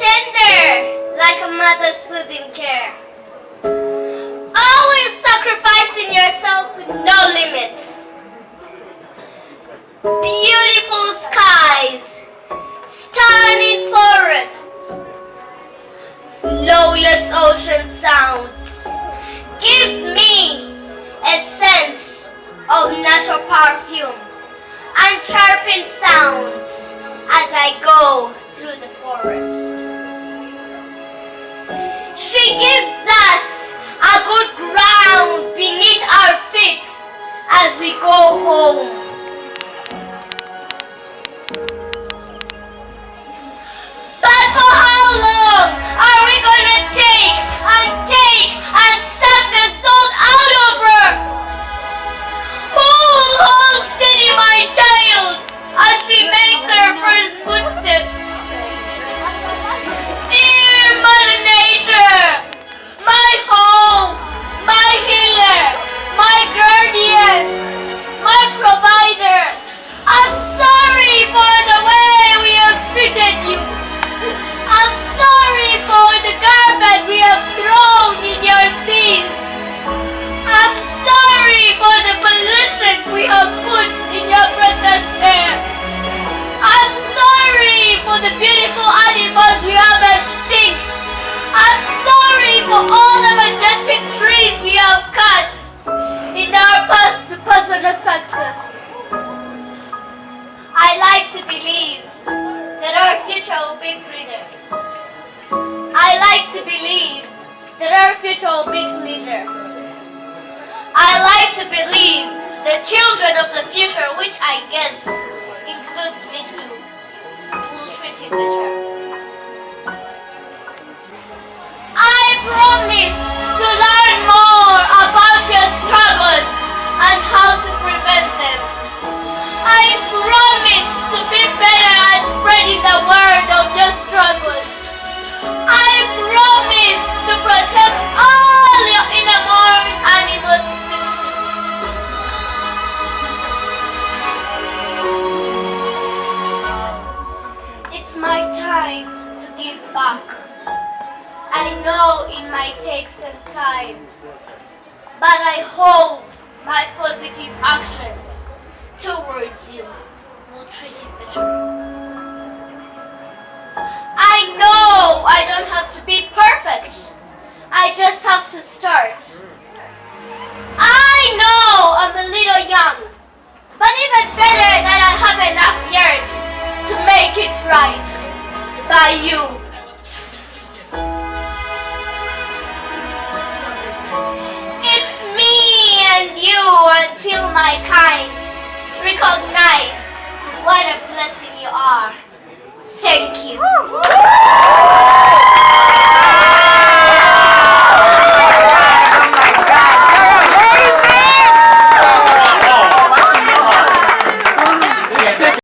tender like a mother's soothing care. Always sacrificing yourself with no limits. Beautiful skies, stunning forests, flawless ocean sounds, gives me a sense of natural perfume and chirping sounds as I go through the forest. She gives us a good ground beneath our feet as we go home. But for how long are we gonna take and suck the salt out of her? Who will hold steady my child as she makes her first footsteps? Dear Mother Nature, my home, my healer, my guardian, my provider, I'm sorry for the way we have treated you. I'm sorry for the garbage we have thrown in your seas. I'm sorry for the pollution we have put in your precious air. I'm sorry for the beautiful animals we have extinct. I'm sorry for all the majestic trees we have cut in our path to personal success. I like to believe that our future will be greener. I like to believe that our future will be cleaner. I like to believe the children of the future, which I guess includes me too, will treat you better. I promise to learn more about your struggles and how to prevent them. I promise to be better at spreading the word of your struggles. I promise to protect all your inborn animals. It's my time to give back. I know it might take some time, but I hope my positive actions towards you will treat you better. I know I don't have to be perfect. I just have to start. I know I'm a little young, but even better that I have enough years to make it right by you. It's me and you until my kind recognize what a blessing you are. Thank you.